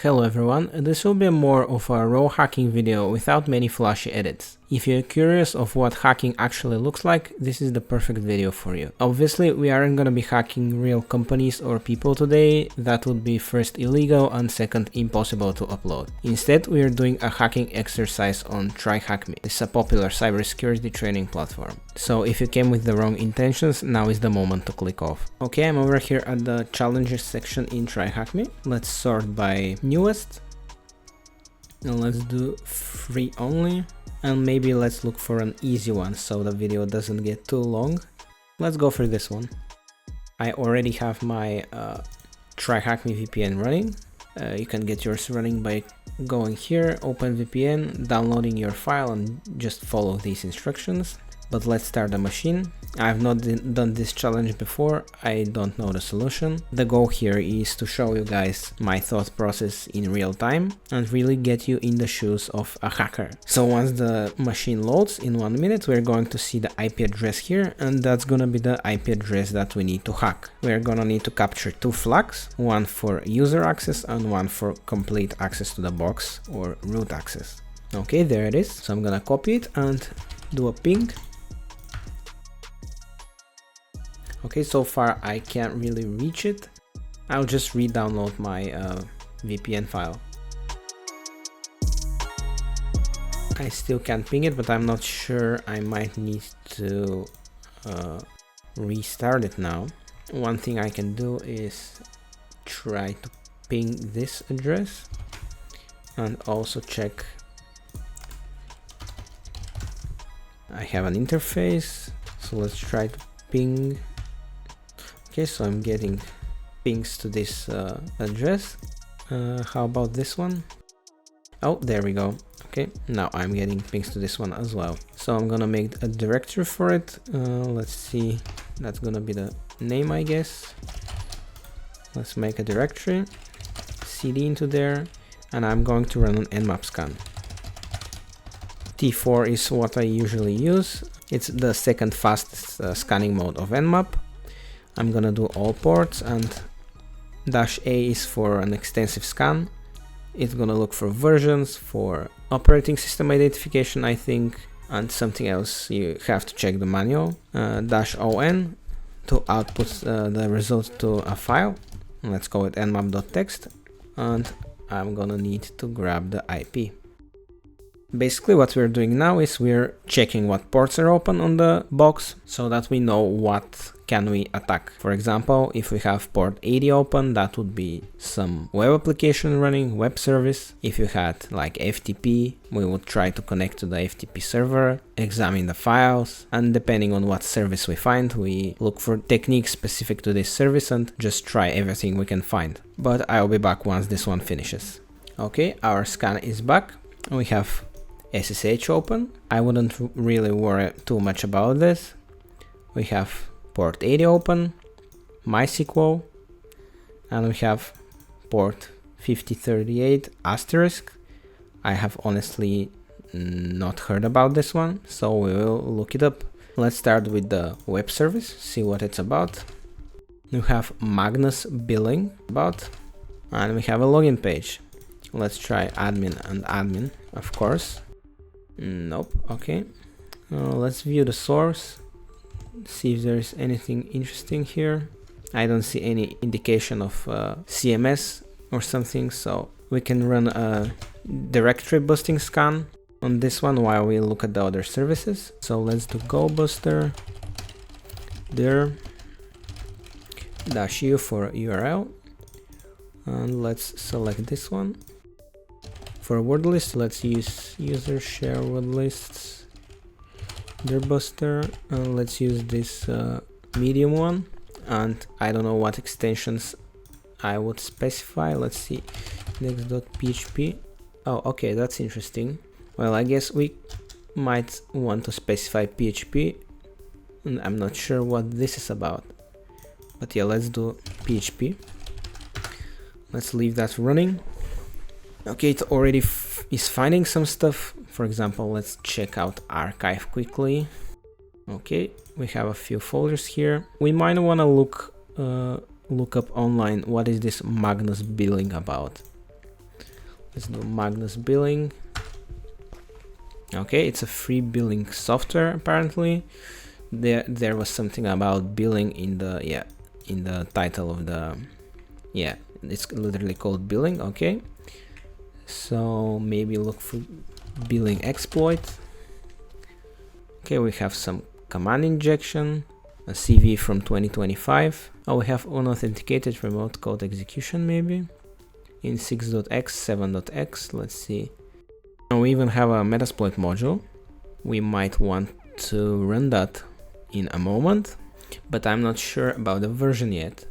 Hello everyone, this will be more of a raw hacking video without many flashy edits. If you're curious of what hacking actually looks like, this is the perfect video for you. Obviously, we aren't gonna be hacking real companies or people today, that would be first illegal and second impossible to upload. Instead, we are doing a hacking exercise on TryHackMe. It's a popular cybersecurity training platform. So if you came with the wrong intentions, now is the moment to click off. Okay, I'm over here at the challenges section in TryHackMe. Let's sort by newest. And let's do free only. And maybe let's look for an easy one so the video doesn't get too long. Let's go for this one. I already have my TryHackMe VPN running. You can get yours running by going here, open VPN, downloading your file and just follow these instructions. But let's start the machine. I've not done this challenge before, I don't know the solution. The goal here is to show you guys my thought process in real time and really get you in the shoes of a hacker. So once the machine loads in 1 minute, we're going to see the IP address here, and that's gonna be the IP address that we need to hack. We're gonna need to capture 2 flags, one for user access and one for complete access to the box or root access. Okay, there it is. So I'm gonna copy it and do a ping. Okay, so far I can't really reach it. I'll just re-download my VPN file. I still can't ping it, but I'm not sure. I might need to restart it now. One thing I can do is try to ping this address and also check. I have an interface, so let's try to ping. Okay, so I'm getting pings to this address. How about this one? Oh, there we go. Okay, now I'm getting pings to this one as well. So I'm gonna make a directory for it. Let's see, that's gonna be the name, I guess. Let's make a directory, cd into there, and I'm going to run an nmap scan. T4 is what I usually use. It's the second fastest scanning mode of nmap. I'm gonna do all ports, and -A is for an extensive scan. It's gonna look for versions, for operating system identification, I think, and something else you have to check the manual. -on to output the results to a file. Let's call it nmap.txt, and I'm gonna need to grab the IP. Basically what we're doing now is we're checking what ports are open on the box so that we know what can we attack. For example, if we have port 80 open, that would be some web application running, web service. If you had like FTP, we would try to connect to the FTP server, examine the files, and depending on what service we find, we look for techniques specific to this service and just try everything we can find. But I'll be back once this one finishes. Okay, our scan is back. We have SSH open. I wouldn't really worry too much about this. We have port 80 open, MySQL, and we have port 5038 asterisk. I have honestly not heard about this one, so we will look it up. Let's start with the web service, see what it's about. We have Magnus billing about, and we have a login page. Let's try admin and admin, of course. Nope. Okay, let's view the source, see if there's anything interesting here. I don't see any indication of CMS or something, so we can run a directory busting scan on this one while we look at the other services. So let's do go buster there -u for URL, and let's select this one. For word list, let's use user share word lists, dirbuster, and let's use this medium one. And I don't know what extensions I would specify. Let's see, next.php. Oh, okay, that's interesting. Well, I guess we might want to specify PHP, and I'm not sure what this is about. But yeah, let's do PHP. Let's leave that running. Okay, it already is finding some stuff. For example, let's check out archive quickly. Okay, we have a few folders here. We might want to look up online what is this Magnus billing about. Let's do Magnus billing. Okay, it's a free billing software apparently. There was something about billing in the title of the it's literally called billing. Okay, so maybe look for billing exploit. Okay, we have some command injection, a CV from 2025. Oh, we have unauthenticated remote code execution maybe in 6.x, 7.x. Let's see. And we even have a metasploit module. We might want to run that in a moment, but I'm not sure about the version yet.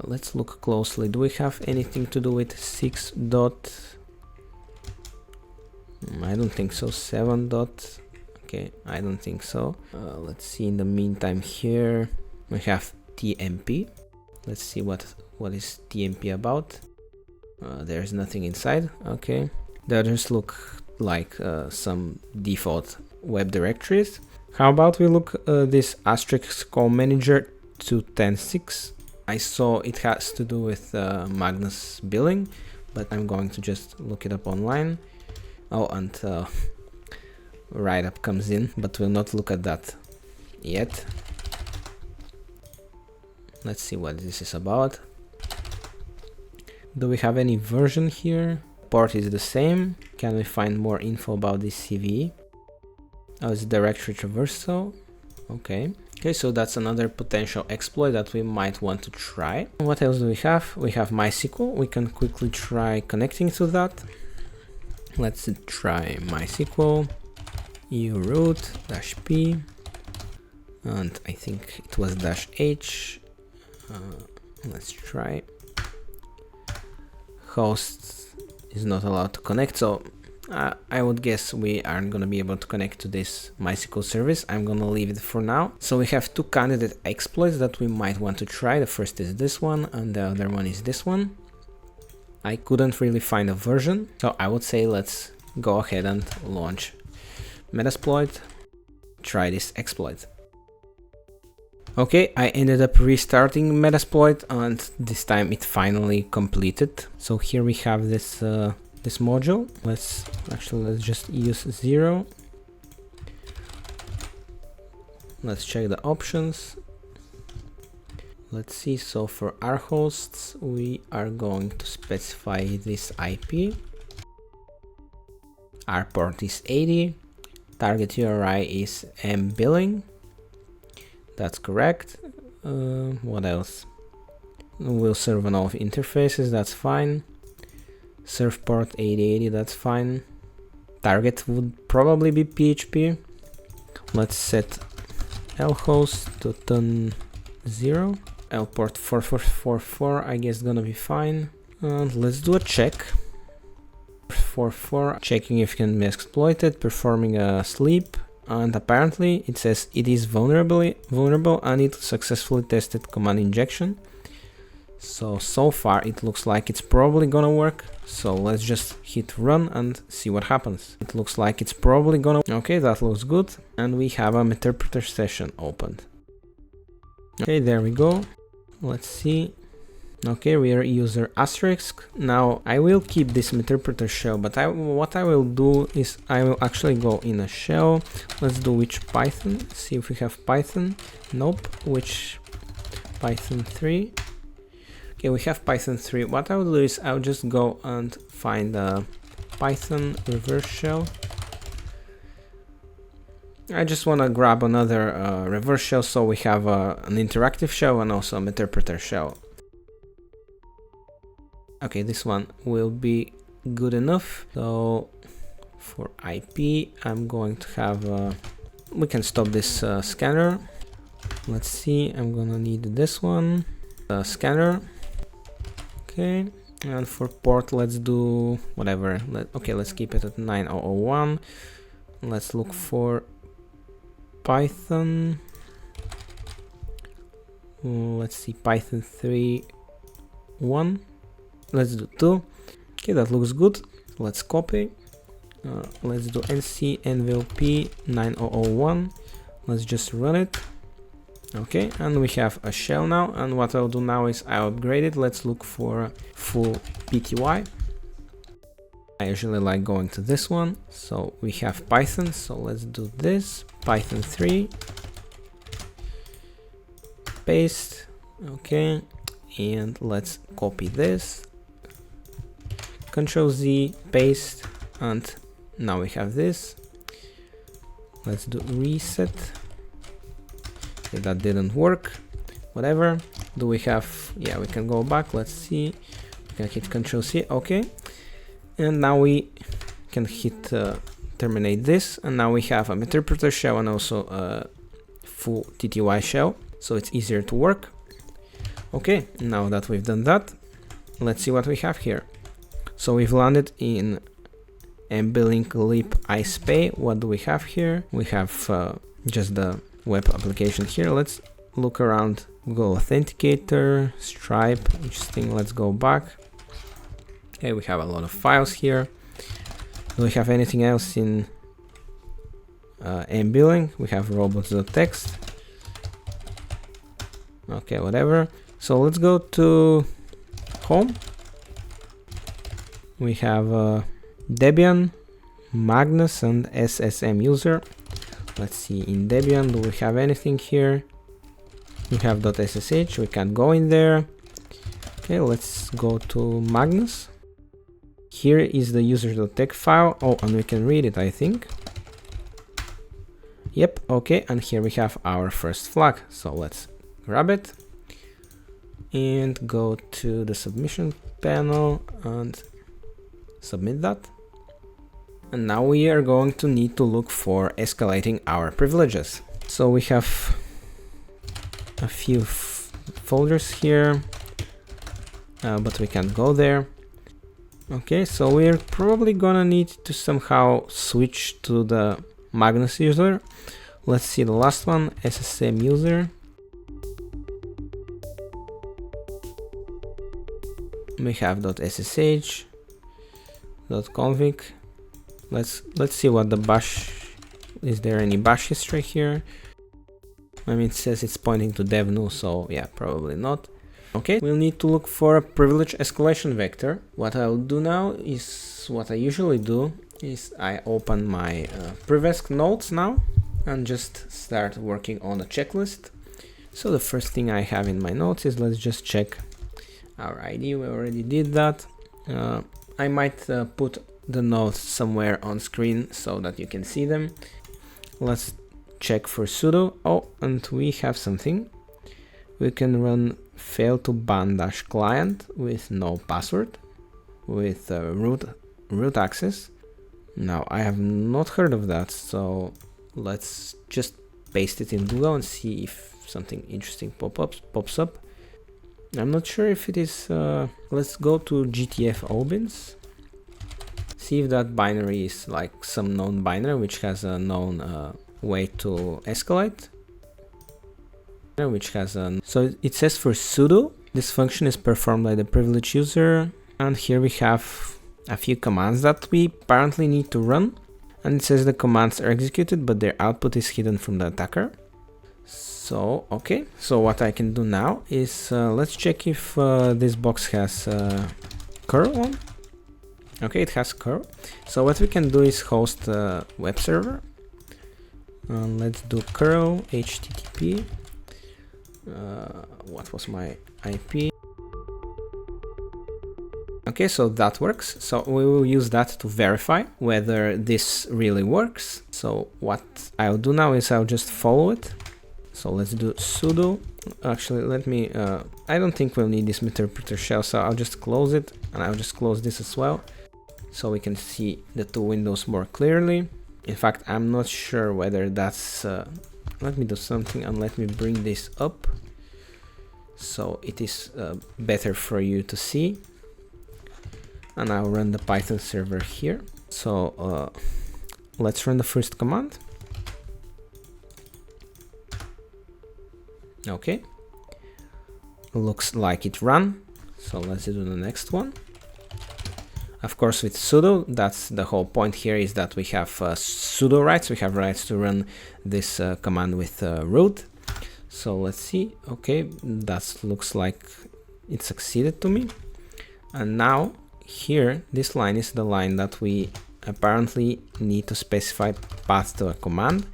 Let's look closely. Do we have anything to do with 6. I don't think so. 7. Okay, I don't think so. Let's see. In the meantime, here we have TMP. Let's see what is TMP about. There's nothing inside. Okay, they just look like some default web directories. How about we look this asterisk call manager 210.6. I saw it has to do with Magnus billing, but I'm going to just look it up online. Oh, and write-up comes in, but we'll not look at that yet. Let's see what this is about. Do we have any version here? Port is the same. Can we find more info about this CVE? Oh, it's directory traversal. Okay. Okay, so that's another potential exploit that we might want to try. What else do we have? We have MySQL. We can quickly try connecting to that. Let's try MySQL. uroot -p, and I think it was -h. Let's try. Host is not allowed to connect, so I would guess we aren't going to be able to connect to this MySQL service. I'm going to leave it for now. So we have two candidate exploits that we might want to try. The first is this one, and the other one is this one. I couldn't really find a version, so I would say let's go ahead and launch metasploit, try this exploit. Okay, I ended up restarting metasploit, and this time it finally completed. So here we have this this module. Let's just use 0. Let's check the options. Let's see. So for our hosts, we are going to specify this IP. Our port is 80. Target URI is mbilling. That's correct. What else? We'll serve on all interfaces. That's fine. Serve port 8080. That's fine. Target would probably be PHP. Let's set lhost to turn 0. Lport 4444. I guess gonna be fine. And let's do a check. 44, checking if it can be exploited, performing a sleep, and apparently it says it is vulnerable and it successfully tested command injection. So far it looks like it's probably gonna work. So let's just hit run and see what happens. It looks like it's probably gonna. Okay, that looks good. And we have a interpreter session opened. Okay, there we go. Let's see. Okay, we are user asterisk. Now I will keep this interpreter shell, but what I will do is I will actually go in a shell. Let's do which Python, see if we have Python. Nope, which Python 3. Okay, we have Python 3. What I will do is I'll just go and find a Python reverse shell. I just want to grab another reverse shell, so we have an interactive shell and also an interpreter shell. Okay, this one will be good enough. So for IP, I'm going to have we can stop this scanner. Let's see, I'm gonna need this one, scanner. Okay, and for port, let's do whatever. Okay, let's keep it at 9001. Let's look for Python. Let's see, Python 3.1. Let's do 2. Okay, that looks good. Let's copy. Let's do nc nvlp 9001. Let's just run it. Okay, and we have a shell now. And what I'll do now is I'll upgrade it. Let's look for full PTY. I usually like going to this one. So we have Python, so let's do this, Python 3, paste, okay, and let's copy this, Control Z, paste, and now we have this. Let's do reset. Okay, that didn't work, whatever. Do we have, yeah, we can go back, let's see, we can hit Control C, okay, and now we can hit terminate this, and now we have an interpreter shell and also a full TTY shell, so it's easier to work. Okay, now that we've done that, let's see what we have here. So we've landed in MBLink Leap iSpay. What do we have here? We have just the web application here. Let's look around. Google Authenticator, Stripe, interesting. Let's go back. Okay, we have a lot of files here. Do we have anything else in MBLink? We have robots.txt. Okay, whatever. So let's go to home. We have Debian, Magnus, and SSM user. Let's see, in Debian, do we have anything here? We have .ssh, we can't go in there. Okay, let's go to Magnus. Here is the user.txt file. Oh, and we can read it, I think. Yep, okay, and here we have our first flag. So let's grab it and go to the submission panel and submit that. And now we are going to need to look for escalating our privileges. So we have a few folders here, but we can't go there. Okay, so we're probably gonna need to somehow switch to the Magnus user. Let's see the last one, SSM user. We have .ssh, .config. Let's see what the bash, is there any bash history here? I mean, it says it's pointing to dev.new, so yeah, probably not. Okay, we'll need to look for a privilege escalation vector. What I'll do now is what I usually do is I open my Privesc notes now and just start working on a checklist. So the first thing I have in my notes is let's just check our ID. We already did that. I might put the notes somewhere on screen so that you can see them. Let's check for sudo. Oh, and we have something. We can run fail to ban -client with no password with root access. Now I have not heard of that, so let's just paste it in Google and see if something interesting pops up. I'm not sure if it is. Let's go to gtfobins. See if that binary is like some known binary which has a known way to escalate. So it says for sudo, this function is performed by the privileged user, and here we have a few commands that we apparently need to run, and it says the commands are executed but their output is hidden from the attacker. So okay, so what I can do now is let's check if this box has curl on. Okay, it has curl. So what we can do is host a web server. Let's do curl http. What was my IP? Okay, so that works. So we will use that to verify whether this really works. So what I'll do now is I'll just follow it. So let's do sudo. Actually, let me, I don't think we'll need this interpreter shell, so I'll just close it, and I'll just close this as well, so we can see the two windows more clearly. In fact, I'm not sure whether that's, let me do something and let me bring this up so it is better for you to see. And I'll run the Python server here. So let's run the first command. Okay, looks like it ran. So let's do the next one. Of course, with sudo, that's the whole point here, is that we have sudo rights. We have rights to run this command with root. So let's see. Okay, that looks like it succeeded to me. And now here, this line is the line that we apparently need to specify path to a command.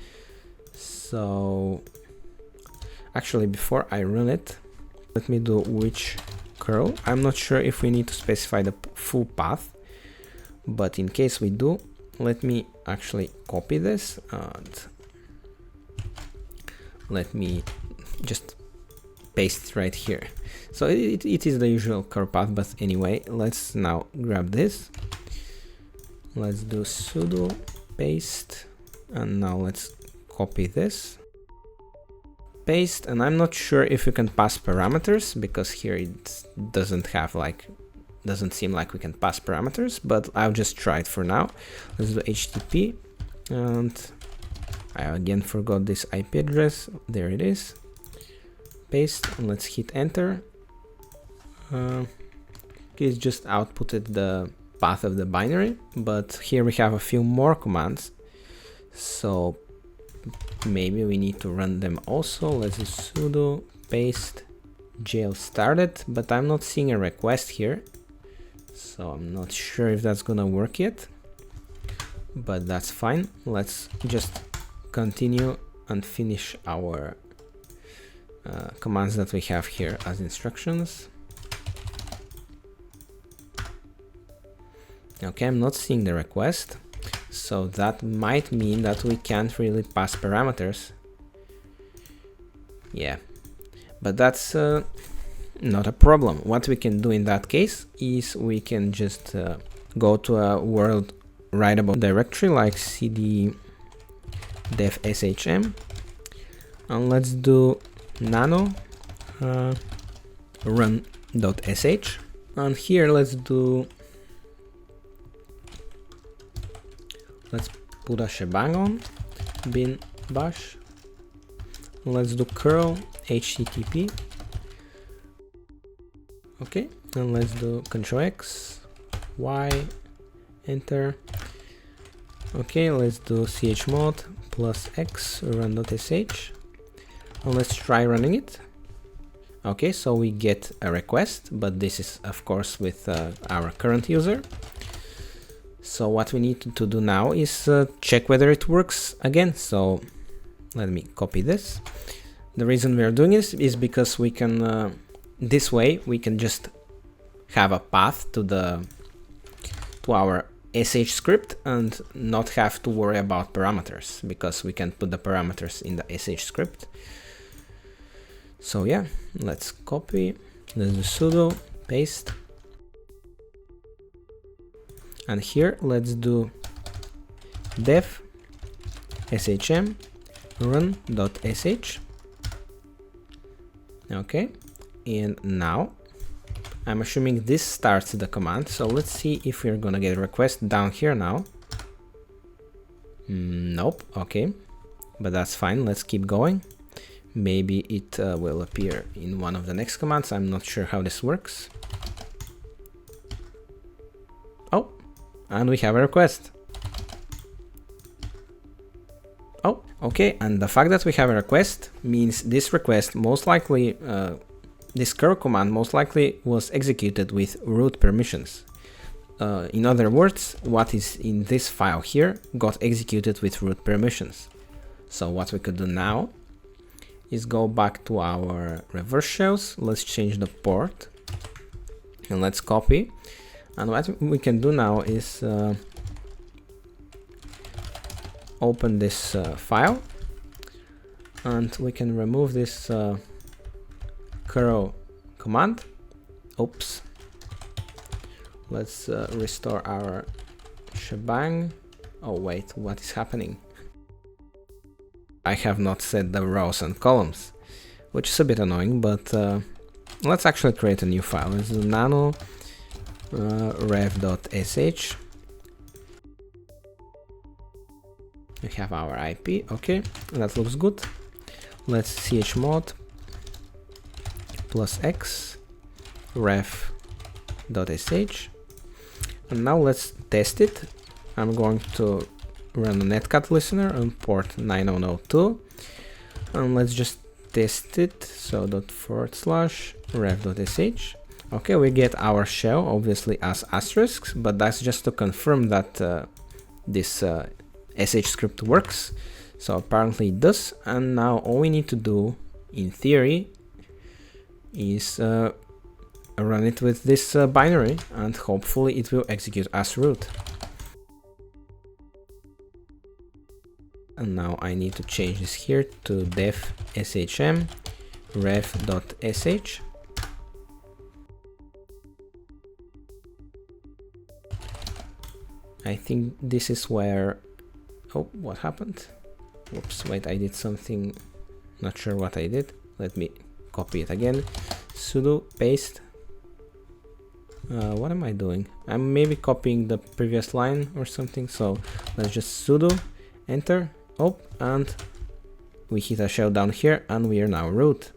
So actually, before I run it, let me do which curl. I'm not sure if we need to specify the full path, but in case we do, let me actually copy this and let me just paste it right here. So it is the usual curl path, but anyway, let's now grab this. Let's do sudo paste, and now let's copy this, paste, and I'm not sure if we can pass parameters, because here it doesn't seem like we can pass parameters, but I'll just try it for now. Let's do HTTP, and I again forgot this IP address. There it is. Paste, and let's hit enter. It's just outputted the path of the binary, but here we have a few more commands, so maybe we need to run them also. Let's do sudo paste jail started, but I'm not seeing a request here, so I'm not sure if that's gonna work yet, but that's fine. Let's just continue and finish our commands that we have here as instructions. Okay, I'm not seeing the request, so that might mean that we can't really pass parameters. Yeah, but that's not a problem. What we can do in that case is we can just go to a world writable directory like cd dev shm, and let's do nano run.sh, and here let's put a shebang on bin bash. Let's do curl http. Okay, and let's do Ctrl X, Y, enter. Okay, let's do chmod +x run.sh, and let's try running it. Okay, so we get a request, but this is of course with our current user. So what we need to do now is check whether it works again. So let me copy this. The reason we are doing this is because we can, this way we can just have a path to our sh script and not have to worry about parameters, because we can put the parameters in the sh script. So yeah, let's copy, let's do sudo paste. And here let's do dev shm run.sh. Okay, and now I'm assuming this starts the command, so let's see if we're gonna get a request down here now. Nope. Okay, but that's fine, let's keep going. Maybe it will appear in one of the next commands. I'm not sure how this works. Oh, and we have a request. Oh, okay, and the fact that we have a request means this request most likely, this curl command most likely was executed with root permissions. In other words, what is in this file here got executed with root permissions. So what we could do now is go back to our reverse shells, let's change the port, and let's copy. And what we can do now is open this file, and we can remove this curl command. Oops. Let's restore our shebang. Oh wait, what is happening? I have not set the rows and columns, which is a bit annoying, but let's actually create a new file. Let's do nano rev.sh. We have our IP. Okay, that looks good. Let's chmod +x ref.sh, and now let's test it. I'm going to run a netcat listener on port 9002, and let's just test it. So /ref.sh. Okay, we get our shell obviously as asterisks, but that's just to confirm that this sh script works. So apparently it does, and now all we need to do in theory is run it with this binary, and hopefully it will execute as root. And now I need to change this here to def shm ref.sh. I think this is where... oh, what happened? Whoops, wait, I did something, not sure what I did. Let me copy it again. Sudo paste. What am I doing? I'm maybe copying the previous line or something, so let's just sudo enter. Oh, and we hit a shell down here and we are now root.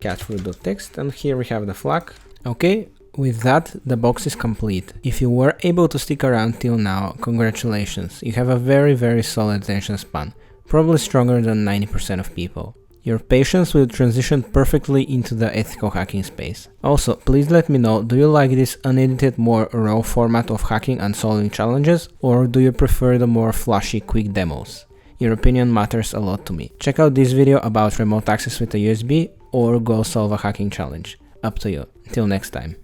Cat root.txt, and here we have the flag. Okay, with that, the box is complete. If you were able to stick around till now, congratulations, you have a very solid attention span, probably stronger than 90% of people. Your patience will transition perfectly into the ethical hacking space. Also, please let me know, do you like this unedited, more raw format of hacking and solving challenges, or do you prefer the more flashy, quick demos? Your opinion matters a lot to me. Check out this video about remote access with a USB, or go solve a hacking challenge. Up to you. Till next time.